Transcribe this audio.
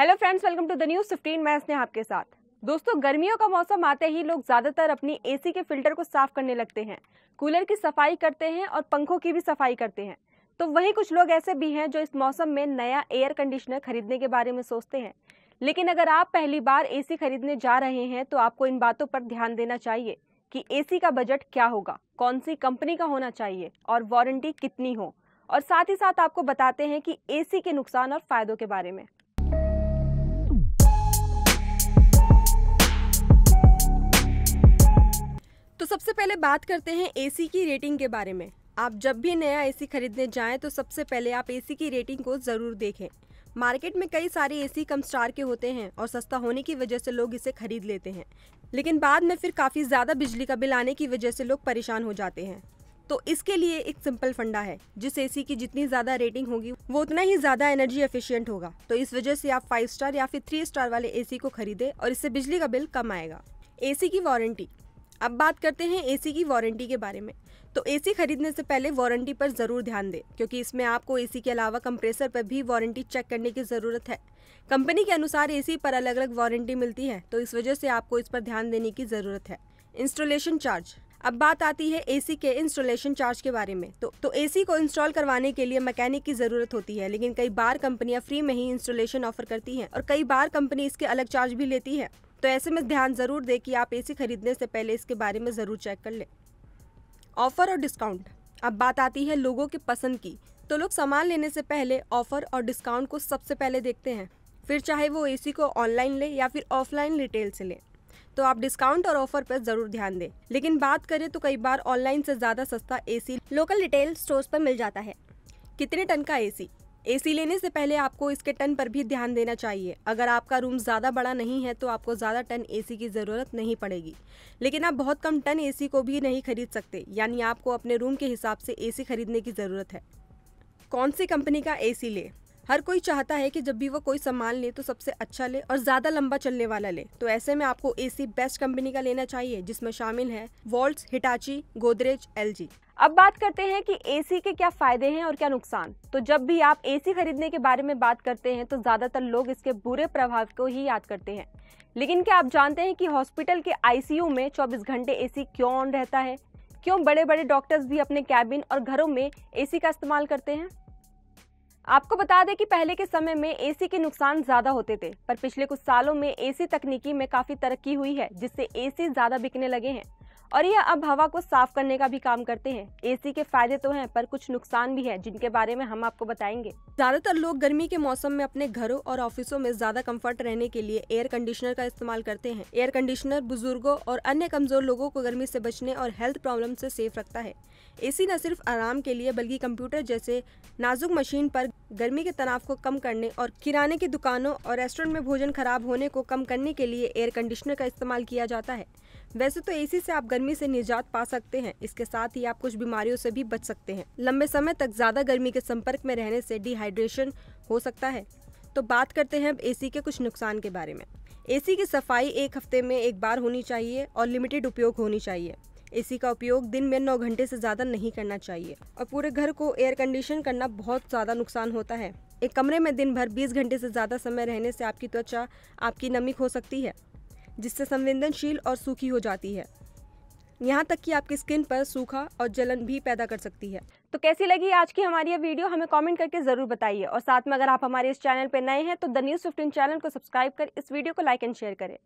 Hello friends, welcome to the news 15। मैं स्नेहा आपके साथ। दोस्तों, गर्मियों का मौसम आते ही लोग ज़्यादातर अपनी एसी के फिल्टर को साफ करने लगते हैं, कूलर की सफाई करते हैं और पंखों की भी सफाई करते हैं। तो वहीं कुछ लोग ऐसे भी हैं जो इस मौसम में नया एयर कंडीशनर खरीदने के बारे में सोचते हैं। लेकिन अगर आप पहली बार एसी खरीदने जा रहे हैं तो आपको इन बातों पर ध्यान देना चाहिए कि एसी का बजट क्या होगा, कौन सी कंपनी का होना चाहिए और वारंटी कितनी हो। और साथ ही साथ आपको बताते हैं कि एसी के नुकसान और फायदों के बारे में। तो सबसे पहले बात करते हैं एसी की रेटिंग के बारे में। आप जब भी नया एसी खरीदने जाएं तो सबसे पहले आप एसी की रेटिंग को ज़रूर देखें। मार्केट में कई सारे एसी कम स्टार के होते हैं और सस्ता होने की वजह से लोग इसे खरीद लेते हैं, लेकिन बाद में फिर काफ़ी ज़्यादा बिजली का बिल आने की वजह से लोग परेशान हो जाते हैं। तो इसके लिए एक सिंपल फंडा है, जिस एसी की जितनी ज़्यादा रेटिंग होगी वो उतना ही ज़्यादा एनर्जी एफिशिएंट होगा। तो इस वजह से आप 5 स्टार या फिर 3 स्टार वाले एसी को खरीदें और इससे बिजली का बिल कम आएगा। एसी की वारंटी। अब बात करते हैं एसी की वारंटी के बारे में। तो एसी खरीदने से पहले वारंटी पर ज़रूर ध्यान दें, क्योंकि इसमें आपको एसी के अलावा कंप्रेसर पर भी वारंटी चेक करने की ज़रूरत है। कंपनी के अनुसार एसी पर अलग अलग वारंटी मिलती है, तो इस वजह से आपको इस पर ध्यान देने की ज़रूरत है। Installation charge. अब बात आती है एसी के इंस्टॉलेशन चार्ज के बारे में। तो एसी को इंस्टॉल करवाने के लिए मैकेनिक की ज़रूरत होती है, लेकिन कई बार कंपनियां फ्री में ही इंस्टॉलेशन ऑफर करती हैं और कई बार कंपनी इसके अलग चार्ज भी लेती है। तो ऐसे में ध्यान ज़रूर दें कि आप एसी खरीदने से पहले इसके बारे में ज़रूर चेक कर लें। ऑफ़र और डिस्काउंट। अब बात आती है लोगों की पसंद की। तो लोग सामान लेने से पहले ऑफ़र और डिस्काउंट को सबसे पहले देखते हैं, फिर चाहे वो एसी को ऑनलाइन ले या फिर ऑफलाइन रिटेल से ले। तो आप डिस्काउंट और ऑफर पर ज़रूर ध्यान दें। लेकिन बात करें तो कई बार ऑनलाइन से ज़्यादा सस्ता एसी लोकल रिटेल स्टोर्स पर मिल जाता है। कितने टन का एसी। एसी लेने से पहले आपको इसके टन पर भी ध्यान देना चाहिए। अगर आपका रूम ज़्यादा बड़ा नहीं है तो आपको ज़्यादा टन एसी की ज़रूरत नहीं पड़ेगी, लेकिन आप बहुत कम टन एसी को भी नहीं खरीद सकते, यानी आपको अपने रूम के हिसाब से एसी खरीदने की ज़रूरत है। कौन सी कंपनी का एसी ले। हर कोई चाहता है कि जब भी वो कोई सामान ले तो सबसे अच्छा ले और ज़्यादा लंबा चलने वाला ले। तो ऐसे में आपको एसी बेस्ट कंपनी का लेना चाहिए, जिसमें शामिल है वॉल्ट्स, हिटाची, गोदरेज, एलजी। अब बात करते हैं कि एसी के क्या फ़ायदे हैं और क्या नुकसान। तो जब भी आप एसी खरीदने के बारे में बात करते हैं तो ज़्यादातर लोग इसके बुरे प्रभाव को ही याद करते हैं। लेकिन क्या आप जानते हैं कि हॉस्पिटल के आईसीयू में 24 घंटे एसी क्यों ऑन रहता है? क्यों बड़े बड़े डॉक्टर्स भी अपने कैबिन और घरों में एसी का इस्तेमाल करते हैं? आपको बता दें कि पहले के समय में एसी के नुकसान ज़्यादा होते थे, पर पिछले कुछ सालों में एसी तकनीकी में काफ़ी तरक्की हुई है, जिससे एसी ज़्यादा बिकने लगे हैं और यह अब हवा को साफ करने का भी काम करते हैं। एसी के फायदे तो हैं, पर कुछ नुकसान भी हैं, जिनके बारे में हम आपको बताएंगे। ज़्यादातर लोग गर्मी के मौसम में अपने घरों और ऑफिसों में ज़्यादा कंफर्ट रहने के लिए एयर कंडीशनर का इस्तेमाल करते हैं। एयर कंडीशनर बुजुर्गों और अन्य कमज़ोर लोगों को गर्मी से बचने और हेल्थ प्रॉब्लम से सेफ रखता है। एसी न सिर्फ आराम के लिए बल्कि कंप्यूटर जैसे नाजुक मशीन पर गर्मी के तनाव को कम करने और किराने की दुकानों और रेस्टोरेंट में भोजन खराब होने को कम करने के लिए एयर कंडीशनर का इस्तेमाल किया जाता है। वैसे तो एसी से आप गर्मी से निजात पा सकते हैं, इसके साथ ही आप कुछ बीमारियों से भी बच सकते हैं। लंबे समय तक ज़्यादा गर्मी के संपर्क में रहने से डिहाइड्रेशन हो सकता है। तो बात करते हैं अब एसी के कुछ नुकसान के बारे में। एसी की सफाई 1 हफ्ते में 1 बार होनी चाहिए और लिमिटेड उपयोग होनी चाहिए। एसी का उपयोग दिन में 9 घंटे से ज़्यादा नहीं करना चाहिए और पूरे घर को एयर कंडीशन करना बहुत ज़्यादा नुकसान होता है। एक कमरे में दिन भर 20 घंटे से ज़्यादा समय रहने से आपकी त्वचा आपकी नमी खो सकती है, जिससे संवेदनशील और सूखी हो जाती है। यहाँ तक कि आपकी स्किन पर सूखा और जलन भी पैदा कर सकती है। तो कैसी लगी आज की हमारी ये वीडियो, हमें कमेंट करके ज़रूर बताइए। और साथ में अगर आप हमारे इस चैनल पर नए हैं तो द न्यूज़ 15 चैनल को सब्सक्राइब कर इस वीडियो को लाइक एंड शेयर करें।